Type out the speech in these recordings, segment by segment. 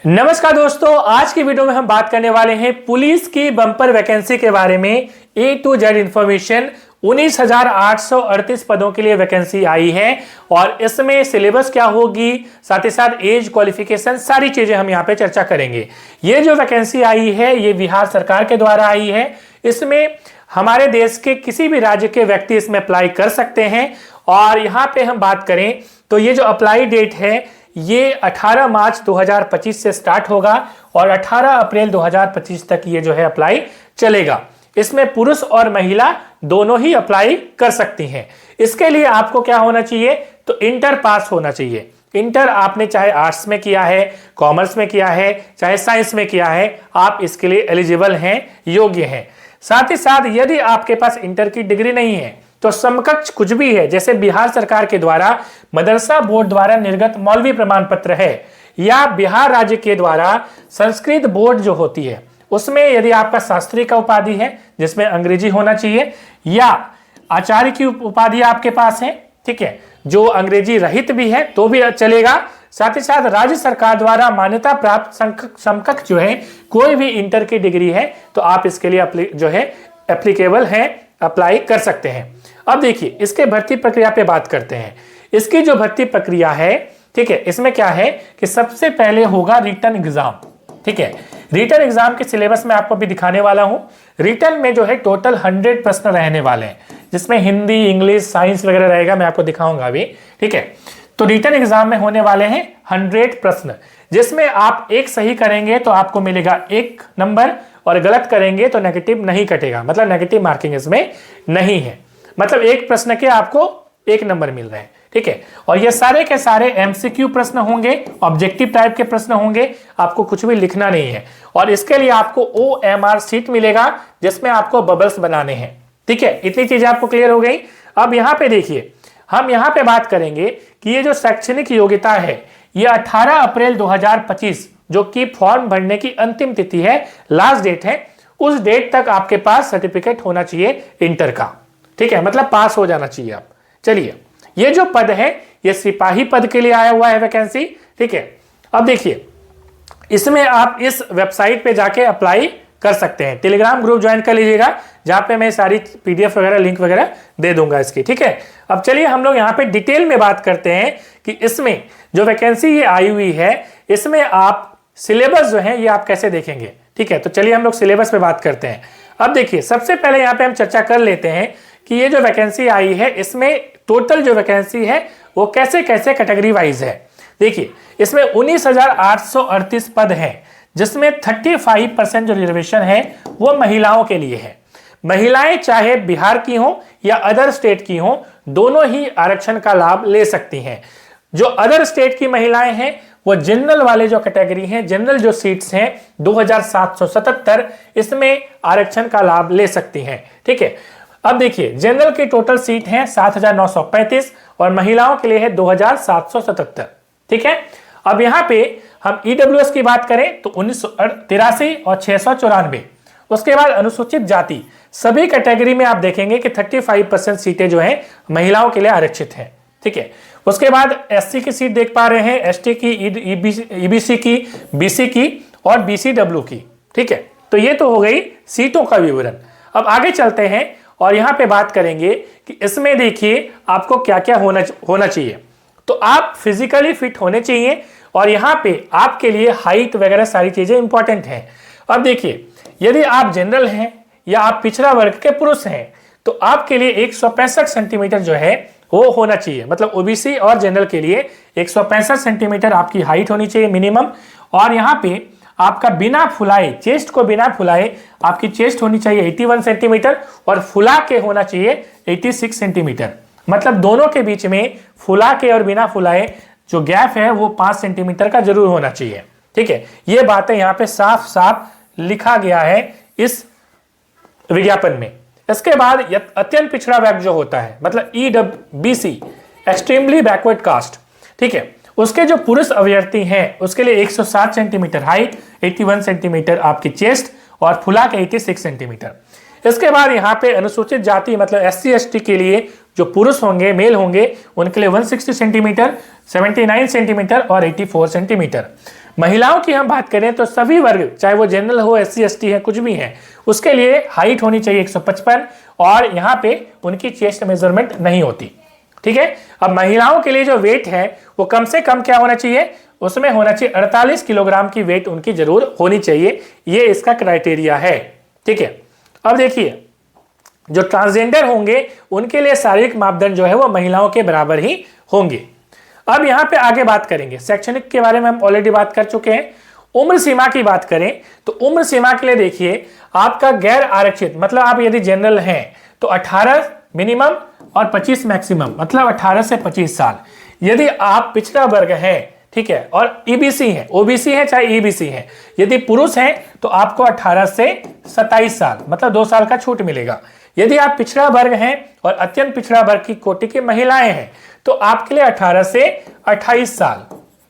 नमस्कार दोस्तों, आज की वीडियो में हम बात करने वाले हैं पुलिस की बम्पर वैकेंसी के बारे में। A to Z information. 19,838 पदों के लिए वैकेंसी आई है और इसमें सिलेबस क्या होगी, साथ ही साथ एज, क्वालिफिकेशन, सारी चीजें हम यहाँ पे चर्चा करेंगे। ये जो वैकेंसी आई है ये बिहार सरकार के द्वारा आई है। इसमें हमारे देश के किसी भी राज्य के व्यक्ति इसमें अप्लाई कर सकते हैं। और यहाँ पे हम बात करें तो ये जो अप्लाई डेट है ये 18 मार्च 2025 से स्टार्ट होगा और 18 अप्रैल 2025 तक ये जो है अप्लाई चलेगा। इसमें पुरुष और महिला दोनों ही अप्लाई कर सकती हैं। इसके लिए आपको क्या होना चाहिए, तो इंटर पास होना चाहिए। इंटर आपने चाहे आर्ट्स में किया है, कॉमर्स में किया है, चाहे साइंस में किया है, आप इसके लिए एलिजिबल हैं, योग्य हैं। साथ ही साथ यदि आपके पास इंटर की डिग्री नहीं है तो समकक्ष कुछ भी है, जैसे बिहार सरकार के द्वारा मदरसा बोर्ड द्वारा निर्गत मौलवी प्रमाण पत्र है, या बिहार राज्य के द्वारा संस्कृत बोर्ड जो होती है उसमें यदि आपका शास्त्री का उपाधि है जिसमें अंग्रेजी होना चाहिए, या आचार्य की उपाधि आपके पास है, ठीक है, जो अंग्रेजी रहित भी है तो भी चलेगा। साथ ही साथ राज्य सरकार द्वारा मान्यता प्राप्त समकक्ष जो है कोई भी इंटर की डिग्री है तो आप इसके लिए जो है एप्लीकेबल है, अप्लाई कर सकते हैं। अब देखिए इसके भर्ती प्रक्रिया पे बात करते हैं। इसकी जो भर्ती प्रक्रिया है, ठीक है, इसमें क्या है कि सबसे पहले होगा रिटन एग्जाम। ठीक है, रिटन एग्जाम के सिलेबस में आपको भी दिखाने वाला हूं। रिटन में जो है टोटल 100 प्रश्न रहने वाले हैं, जिसमें हिंदी, इंग्लिश, साइंस वगैरह रहेगा, मैं आपको दिखाऊंगा अभी। ठीक है, तो रिटन एग्जाम में होने वाले हैं 100 प्रश्न, जिसमें आप एक सही करेंगे तो आपको मिलेगा 1 नंबर और गलत करेंगे तो नेगेटिव नहीं कटेगा, मतलब नेगेटिव मार्किंग इसमें नहीं है। मतलब एक प्रश्न के आपको 1 नंबर मिल रहे हैं। ठीक है, और ये सारे के सारे MCQ प्रश्न होंगे, ऑब्जेक्टिव टाइप के प्रश्न होंगे, आपको कुछ भी लिखना नहीं है। और इसके लिए आपको OMR शीट मिलेगा जिसमें आपको बबल्स बनाने हैं। ठीक है, इतनी चीजें आपको क्लियर हो गई। अब यहाँ पे देखिए, हम यहाँ पे बात करेंगे कि ये जो शैक्षणिक योग्यता है ये 18 अप्रैल 2025 जो कि फॉर्म भरने की अंतिम तिथि है, लास्ट डेट है, उस डेट तक आपके पास सर्टिफिकेट होना चाहिए इंटर का। ठीक है, मतलब पास हो जाना चाहिए आप। चलिए, ये जो पद है ये सिपाही पद के लिए आया हुआ है वैकेंसी। ठीक है, अब देखिए इसमें आप इस वेबसाइट पे जाके अप्लाई कर सकते हैं। टेलीग्राम ग्रुप ज्वाइन कर लीजिएगा जहां पे मैं सारी PDF वगैरह, लिंक वगैरह दे दूंगा इसकी। ठीक है, अब चलिए हम लोग यहाँ पे डिटेल में बात करते हैं कि इसमें जो वैकेंसी ये आई हुई है इसमें आप सिलेबस जो है ये आप कैसे देखेंगे। ठीक है, तो चलिए हम लोग सिलेबस पे बात करते हैं। अब देखिए सबसे पहले यहाँ पे हम चर्चा कर लेते हैं कि ये जो वैकेंसी आई है इसमें टोटल जो वैकेंसी है वो कैसे कैसे कैटेगरी वाइज है। देखिए इसमें 19,838 पद हैं, जिसमें 35% जो रिजर्वेशन है वो महिलाओं के लिए है। महिलाएं चाहे बिहार की हो या अदर स्टेट की हो, दोनों ही आरक्षण का लाभ ले सकती हैं। जो अदर स्टेट की महिलाएं हैं वो जनरल वाले जो कैटेगरी हैं, जनरल जो सीट्स हैं 2777, इसमें आरक्षण का लाभ ले सकती हैं। ठीक है, अब देखिए जनरल की टोटल सीट है 7,935 और महिलाओं के लिए है 2,777। ठीक है, अब यहाँ पे हम EWS की बात करें तो 1983 और 694। उसके बाद अनुसूचित जाति, सभी कैटेगरी में आप देखेंगे कि 35% सीटें जो हैं महिलाओं के लिए आरक्षित हैं। ठीक है, उसके बाद SC की सीट देख पा रहे हैं, ST की, EBC की, BC की और BCW की। ठीक है, तो ये तो हो गई सीटों का विवरण। अब आगे चलते हैं और यहाँ पे बात करेंगे कि इसमें देखिए आपको क्या क्या होना चाहिए। तो आप फिजिकली फिट होने चाहिए और यहाँ पे आपके लिए हाइट वगैरह सारी चीजें इंपॉर्टेंट हैं। अब देखिए यदि आप जनरल हैं या आप पिछड़ा वर्ग के पुरुष हैं तो आपके लिए 165 सेंटीमीटर जो है वो होना चाहिए। मतलब OBC और जनरल के लिए 165 सेंटीमीटर आपकी हाइट होनी चाहिए मिनिमम। और यहाँ पे आपका बिना फुलाए, चेस्ट को बिना फुलाए आपकी चेस्ट होनी चाहिए 81 सेंटीमीटर और फुला के होना चाहिए 86 सेंटीमीटर। मतलब दोनों के बीच में फुला के और बिना फुलाए जो गैप है वो 5 सेंटीमीटर का जरूर होना चाहिए। ठीक है, ये बातें यहाँ पे साफ साफ लिखा गया है इस विज्ञापन में। इसके बाद अत्यंत पिछड़ा वर्ग जो होता है, मतलब EWBC, एक्सट्रीमली बैकवर्ड कास्ट, ठीक है, उसके जो पुरुष अभ्यर्थी हैं उसके लिए 160 सेंटीमीटर हाइट, 81 सेंटीमीटर आपकी चेस्ट और फुला के 86 सेंटीमीटर। इसके बाद यहाँ पे अनुसूचित जाति मतलब SC ST के लिए जो पुरुष होंगे, मेल होंगे, उनके लिए 160 सेंटीमीटर, 79 सेंटीमीटर और 84 सेंटीमीटर। महिलाओं की हम बात करें तो सभी वर्ग, चाहे वो जनरल हो, SC ST है, कुछ भी है, उसके लिए हाइट होनी चाहिए 155 और यहाँ पे उनकी चेस्ट मेजरमेंट नहीं होती। ठीक है। अब महिलाओं के लिए जो वेट है वो कम से कम क्या होना चाहिए, उसमें होना चाहिए 48 किलोग्राम की वेट उनकी जरूर होनी चाहिए। ये इसका क्राइटेरिया है। ठीक है। अब देखिए, जो ट्रांसजेंडर होंगे उनके लिए शारीरिक मापदंड जो है वो महिलाओं के बराबर ही होंगे। अब यहां पे आगे बात करेंगे शैक्षणिक के बारे में, हम ऑलरेडी बात कर चुके हैं। उम्र सीमा की बात करें तो उम्र सीमा के लिए देखिए, आपका गैर आरक्षित मतलब आप यदि जनरल हैं तो 18 मिनिमम और 25 मैक्सिमम, मतलब 18 से 25 साल। यदि आप पिछड़ा वर्ग हैं, ठीक है, और EBC है, OBC है चाहे EBC है, यदि पुरुष हैं तो आपको 18 से 27 साल, मतलब 2 साल का छूट मिलेगा। यदि आप पिछड़ा वर्ग हैं और अत्यंत पिछड़ा वर्ग की कोटि की महिलाएं हैं तो आपके लिए 18 से 28 साल,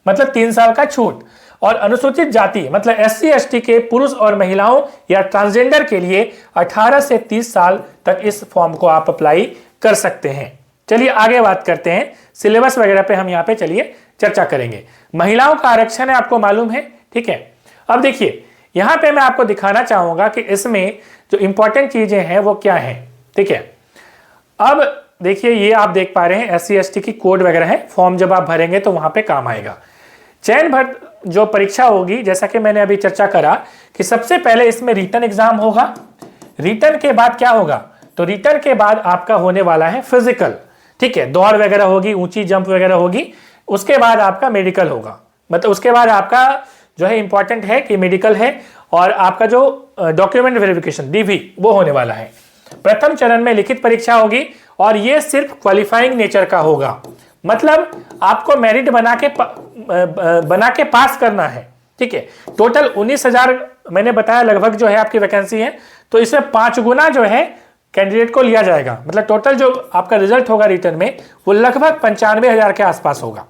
मतलब 3 साल का छूट। और अनुसूचित जाति मतलब SC ST के पुरुष और महिलाओं या ट्रांसजेंडर के लिए 18 से 30 साल तक इस फॉर्म को आप अप्लाई कर सकते हैं। चलिए आगे बात करते हैं, सिलेबस वगैरह पे हम यहाँ पे चलिए चर्चा करेंगे। महिलाओं का आरक्षण है, आपको मालूम है। ठीक है। अब देखिए, यहाँ पे मैं आपको दिखाना चाहूंगा कि इसमें जो इंपॉर्टेंट चीजें हैं वो क्या हैं। ठीक है। अब देखिए, ये आप देख पा रहे हैं SC ST की कोड वगैरह है, फॉर्म जब आप भरेंगे तो वहां पे काम आएगा। चयन भर जो परीक्षा होगी, जैसा कि मैंने अभी चर्चा करा कि सबसे पहले इसमें रिटन एग्जाम होगा। रिटन के बाद क्या होगा, तो रिटन के बाद आपका होने वाला है फिजिकल। ठीक है, दौड़ वगैरह होगी, ऊंची जंप वगैरह होगी। उसके बाद आपका मेडिकल होगा, मतलब उसके बाद आपका जो है इंपॉर्टेंट है कि मेडिकल है, और आपका जो डॉक्यूमेंट वेरिफिकेशन DV वो होने वाला है। प्रथम चरण में लिखित परीक्षा होगी और ये सिर्फ क्वालिफाइंग नेचर का होगा, मतलब आपको मेरिट बना के पास करना है। ठीक है। टोटल 19,000 मैंने बताया लगभग जो है आपकी वैकेंसी है, तो इसमें 5 गुना जो है कैंडिडेट को लिया जाएगा, मतलब टोटल जो आपका रिजल्ट होगा रिटर्न में वो लगभग 95,000 के आसपास होगा।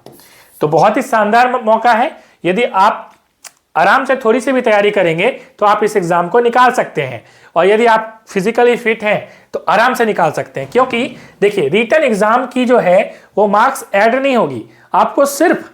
तो बहुत ही शानदार मौका है। यदि आप आराम से थोड़ी सी भी तैयारी करेंगे तो आप इस एग्जाम को निकाल सकते हैं, और यदि आप फिजिकली फिट हैं तो आराम से निकाल सकते हैं। क्योंकि देखिए, रिटन एग्जाम की जो है वो मार्क्स ऐड नहीं होगी, आपको सिर्फ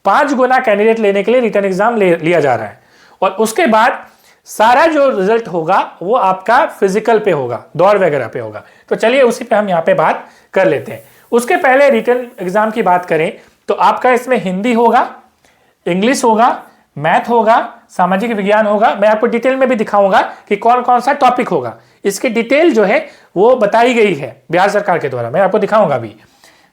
5 गुना कैंडिडेट लेने के लिए रिटन एग्जाम लिया जा रहा है, और उसके बाद सारा जो रिजल्ट होगा वो आपका फिजिकल पे होगा, दौड़ वगैरह पे होगा। तो चलिए उसी पे हम यहाँ पे बात कर लेते हैं। उसके पहले रिटन एग्जाम की बात करें तो आपका इसमें हिंदी होगा, इंग्लिश होगा, मैथ होगा, सामाजिक विज्ञान होगा। मैं आपको डिटेल में भी दिखाऊंगा कि कौन कौन सा टॉपिक होगा, इसकी डिटेल जो है वो बताई गई है बिहार सरकार के द्वारा, मैं आपको दिखाऊंगा भी।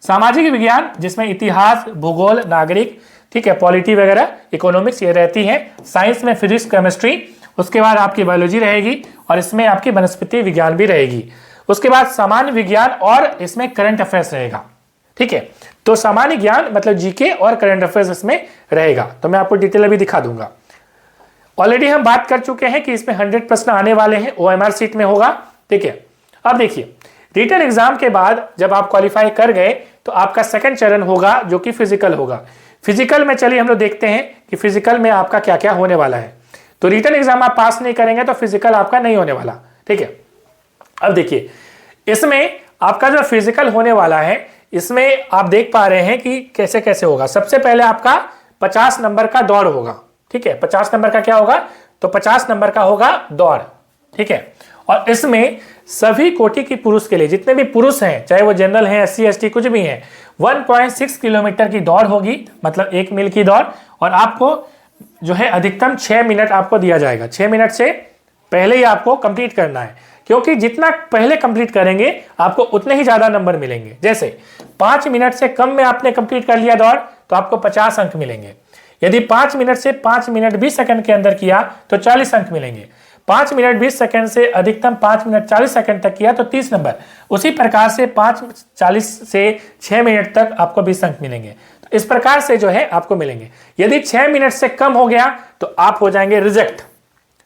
सामाजिक विज्ञान जिसमें इतिहास, भूगोल, नागरिक, ठीक है, पॉलिटी वगैरह, इकोनॉमिक्स ये रहती है। साइंस में फिजिक्स, केमिस्ट्री, उसके बाद आपकी बायोलॉजी रहेगी, और इसमें आपकी वनस्पति विज्ञान भी रहेगी। उसके बाद सामान्य विज्ञान और इसमें करंट अफेयर्स रहेगा। ठीक है, तो सामान्य ज्ञान मतलब GK और करंट अफेयर्स इसमें रहेगा। तो मैं आपको डिटेल अभी दिखा दूंगा। ऑलरेडी हम बात कर चुके हैं कि इसमें 100 प्रश्न आने वाले हैं, OMR सीट में होगा। ठीक है। अब देखिए, रिटन एग्जाम के बाद जब आप क्वालिफाई कर गए तो आपका सेकंड चरण होगा जो कि फिजिकल होगा। फिजिकल में चलिए हम लोग देखते हैं कि फिजिकल में आपका क्या क्या होने वाला है। तो रिटन एग्जाम आप पास नहीं करेंगे तो फिजिकल आपका नहीं होने वाला। ठीक है। अब देखिए, इसमें आपका जो फिजिकल होने वाला है, इसमें आप देख पा रहे हैं कि कैसे कैसे होगा। सबसे पहले आपका 50 नंबर का दौड़ होगा। ठीक है, 50 नंबर का क्या होगा, तो 50 नंबर का होगा दौड़। ठीक है, और इसमें सभी कोटि की पुरुष के लिए, जितने भी पुरुष हैं, चाहे वो जनरल हैं, SC ST कुछ भी हैं, 1.6 किलोमीटर की दौड़ होगी, मतलब 1 मील की दौड़। और आपको जो है अधिकतम 6 मिनट आपको दिया जाएगा। 6 मिनट से पहले ही आपको कंप्लीट करना है, क्योंकि जितना पहले कंप्लीट करेंगे आपको उतने ही ज्यादा नंबर मिलेंगे। जैसे 5 मिनट से कम में आपने कंप्लीट कर लिया दौड़ तो आपको 50 अंक मिलेंगे। यदि 5 मिनट से 5 मिनट 20 सेकंड के अंदर किया तो 40 अंक मिलेंगे। 5 मिनट 20 सेकंड से अधिकतम 5 मिनट 40 सेकंड तक किया तो 30 नंबर। उसी प्रकार से 5:40 से 6 मिनट तक आपको 20 अंक मिलेंगे। तो इस प्रकार से जो है आपको मिलेंगे। यदि 6 मिनट से कम हो गया तो आप हो जाएंगे रिजेक्ट।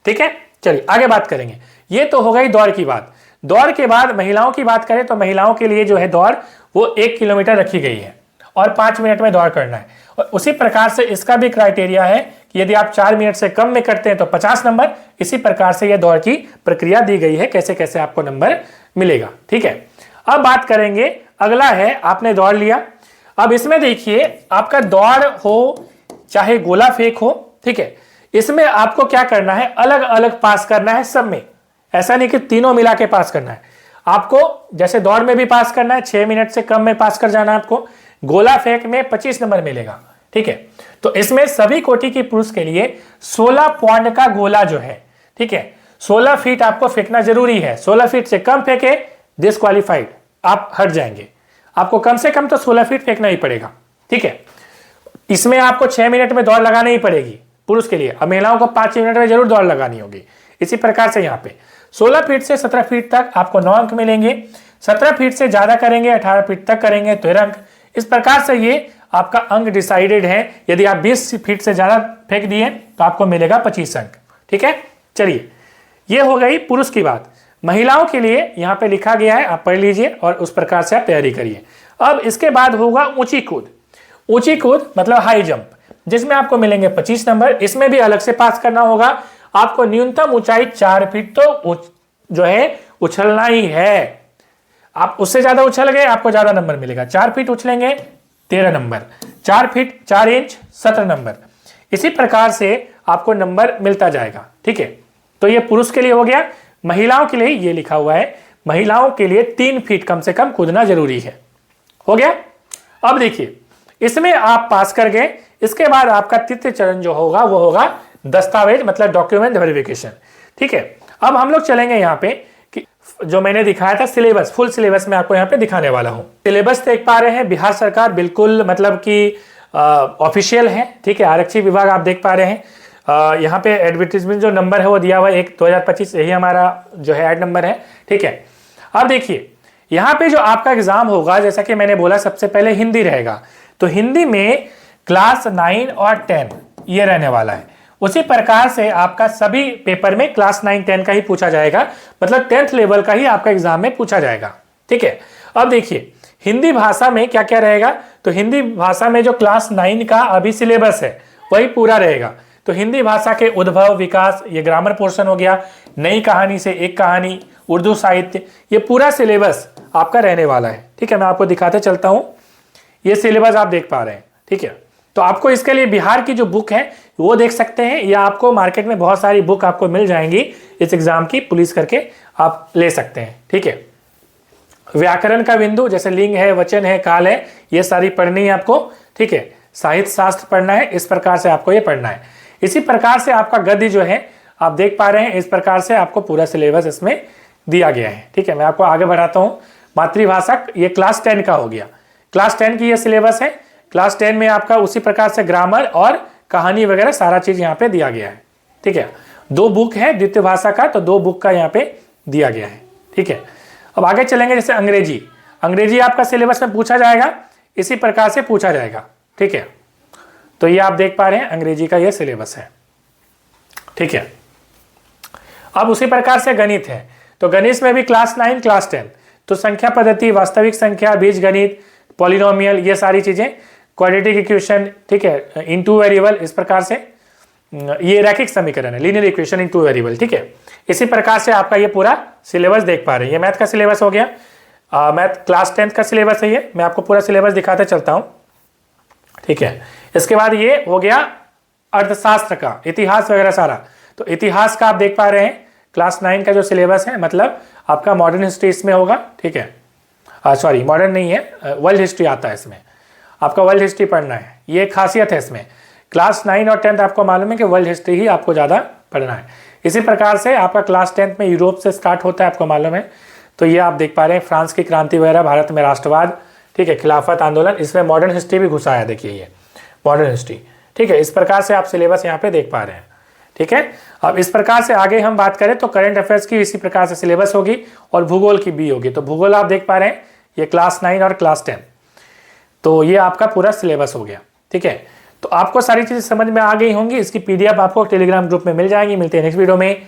ठीक है, चलिए आगे बात करेंगे। ये तो हो गई दौड़ की बात। दौड़ के बाद महिलाओं की बात करें तो महिलाओं के लिए जो है दौड़ वो 1 किलोमीटर रखी गई है और 5 मिनट में दौड़ करना है। और उसी प्रकार से इसका भी क्राइटेरिया है कि यदि आप 4 मिनट से कम में करते हैं तो 50 नंबर। इसी प्रकार से यह दौड़ की प्रक्रिया दी गई है, कैसे कैसे आपको नंबर मिलेगा। ठीक है, अब बात करेंगे, अगला है आपने दौड़ लिया। अब इसमें देखिए, आपका दौड़ हो चाहे गोला फेंक हो, ठीक है। इसमें आपको क्या करना है, अलग अलग पास करना है सब में, ऐसा नहीं कि तीनों मिला के पास करना है आपको। जैसे दौड़ में भी पास करना है, 6 मिनट से कम में पास कर जाना है आपको। गोला फेंक में 25 नंबर मिलेगा, ठीक है। तो इसमें सभी कोटि की पुरुष के लिए 16 पॉइंट का गोला जो है, ठीक है, 16 फीट आपको फेंकना जरूरी है। 16 फीट से कम फेंके डिस्क्वालीफाइड, आप हट जाएंगे। आपको कम से कम तो 16 फीट फेंकना ही पड़ेगा, ठीक है। इसमें आपको 6 मिनट में दौड़ लगानी ही पड़ेगी पुरुष के लिए, अब महिलाओं को 5 मिनट में जरूर दौड़ लगानी होगी। इसी प्रकार से यहाँ पे 16 फीट से 17 फीट तक आपको 9 अंक मिलेंगे। 17 फीट से ज्यादा करेंगे, 18 फीट तक करेंगे, 13 अंक। इस प्रकार से ये आपका अंक डिसाइडेड है। यदि आप 20 फीट से ज्यादा फेंक दिए तो आपको मिलेगा 25 अंक, ठीक है। चलिए, ये हो गई पुरुष की बात। महिलाओं के लिए यहाँ पे लिखा गया है, आप पढ़ लीजिए और उस प्रकार से आप तैयारी करिए। अब इसके बाद होगा ऊंची कूद। ऊंची कूद मतलब हाई जंप, जिसमें आपको मिलेंगे 25 नंबर। इसमें भी अलग से पास करना होगा आपको। न्यूनतम ऊंचाई 4 फीट तो जो है उछलना ही है। आप उससे ज्यादा उछल गए आपको ज्यादा नंबर मिलेगा। 4 फीट उछलेंगे 13 नंबर, 4 फीट 4 इंच 17 नंबर। इसी प्रकार से आपको नंबर मिलता जाएगा, ठीक है। तो ये पुरुष के लिए हो गया। महिलाओं के लिए ये लिखा हुआ है, महिलाओं के लिए 3 फीट कम से कम कूदना जरूरी है। हो गया। अब देखिए, इसमें आप पास कर गए। इसके बाद आपका तृतीय चरण जो होगा वो होगा दस्तावेज मतलब डॉक्यूमेंट वेरिफिकेशन, ठीक है। अब हम लोग चलेंगे यहाँ पे कि जो मैंने दिखाया था सिलेबस, फुल सिलेबस में आपको यहाँ पे दिखाने वाला हूँ। सिलेबस देख पा रहे हैं, बिहार सरकार बिल्कुल मतलब कि ऑफिशियल है, ठीक है। आरक्षी विभाग आप देख पा रहे हैं। यहाँ पे एडवर्टीजमेंट जो नंबर है वो दिया हुआ है 1/2025, यही हमारा जो है ऐड नंबर है, ठीक है। अब देखिए, यहाँ पे जो आपका एग्जाम होगा, जैसा कि मैंने बोला सबसे पहले हिंदी रहेगा, तो हिंदी में क्लास 9 और 10 ये रहने वाला है। उसी प्रकार से आपका सभी पेपर में क्लास 9 10 का ही पूछा जाएगा, मतलब 10th लेवल का ही आपका एग्जाम में पूछा जाएगा, ठीक है। अब देखिए, हिंदी भाषा में क्या क्या रहेगा, तो हिंदी भाषा में जो क्लास 9 का अभी सिलेबस है वही पूरा रहेगा। तो हिंदी भाषा के उद्भव विकास, ये ग्रामर पोर्शन हो गया, नई कहानी से एक कहानी, उर्दू साहित्य, ये पूरा सिलेबस आपका रहने वाला है, ठीक है। मैं आपको दिखाते चलता हूँ, ये सिलेबस आप देख पा रहे हैं, ठीक है। तो आपको इसके लिए बिहार की जो बुक है वो देख सकते हैं, या आपको मार्केट में बहुत सारी बुक आपको मिल जाएंगी इस एग्जाम की, पुलिस करके आप ले सकते हैं, ठीक है। व्याकरण का बिंदु जैसे लिंग है, वचन है, काल है, ये सारी पढ़नी है आपको, ठीक है। साहित्य शास्त्र पढ़ना है, इस प्रकार से आपको ये पढ़ना है। इसी प्रकार से आपका गद्य जो है आप देख पा रहे हैं, इस प्रकार से आपको पूरा सिलेबस इसमें दिया गया है, ठीक है। मैं आपको आगे बढ़ाता हूँ। मातृभाषा, ये क्लास 10 का हो गया, क्लास 10 की ये सिलेबस है। क्लास 10 में आपका उसी प्रकार से ग्रामर और कहानी वगैरह सारा चीज यहाँ पे दिया गया है, ठीक है। 2 बुक है द्वितीय भाषा का, तो 2 बुक का यहाँ पे दिया गया है, ठीक है। अब आगे चलेंगे, जैसे अंग्रेजी, अंग्रेजी आपका सिलेबस में पूछा जाएगा, इसी प्रकार से पूछा जाएगा, ठीक है। तो ये आप देख पा रहे हैं अंग्रेजी का ये सिलेबस है, ठीक है। अब उसी प्रकार से गणित है, तो गणित में भी क्लास 9 क्लास 10, तो संख्या पद्धति, वास्तविक संख्या, बीज गणित, पॉलिनोमियल, ये सारी चीजें, क्वाड्रेटिक इक्वेशन, ठीक है, इन 2 वेरिएबल, इस प्रकार से ये रैखिक समीकरण है, लीनियर इक्वेशन इन 2 वेरिएबल, ठीक है। इसी प्रकार से आपका ये पूरा सिलेबस देख पा रहे हैं। ये मैथ का सिलेबस हो गया, मैथ क्लास 10 का सिलेबस है ये। मैं आपको पूरा सिलेबस दिखाते चलता हूँ, ठीक है। इसके बाद ये हो गया अर्थशास्त्र का, इतिहास वगैरह सारा, तो इतिहास का आप देख पा रहे हैं क्लास 9 का जो सिलेबस है, मतलब आपका मॉडर्न हिस्ट्री इसमें होगा, ठीक है। सॉरी, मॉडर्न नहीं है, वर्ल्ड हिस्ट्री आता है इसमें, आपका वर्ल्ड हिस्ट्री पढ़ना है, ये खासियत है इसमें। क्लास 9 और 10 आपको मालूम है कि वर्ल्ड हिस्ट्री ही आपको ज़्यादा पढ़ना है। इसी प्रकार से आपका क्लास 10 में यूरोप से स्टार्ट होता है, आपको मालूम है, तो ये आप देख पा रहे हैं फ्रांस की क्रांति वगैरह, भारत में राष्ट्रवाद, ठीक है, खिलाफत आंदोलन, इसमें मॉडर्न हिस्ट्री भी घुसा है, देखिए ये मॉडर्न हिस्ट्री, ठीक है। इस प्रकार से आप सिलेबस यहाँ पे देख पा रहे हैं, ठीक है। अब इस प्रकार से आगे हम बात करें तो करंट अफेयर्स की इसी प्रकार से सिलेबस होगी, और भूगोल की भी होगी। तो भूगोल आप देख पा रहे हैं, ये क्लास 9 और क्लास 10, तो ये आपका पूरा सिलेबस हो गया, ठीक है। तो आपको सारी चीज़ें समझ में आ गई होंगी। इसकी PDF आपको टेलीग्राम ग्रुप में मिल जाएंगी। मिलते हैं नेक्स्ट वीडियो में।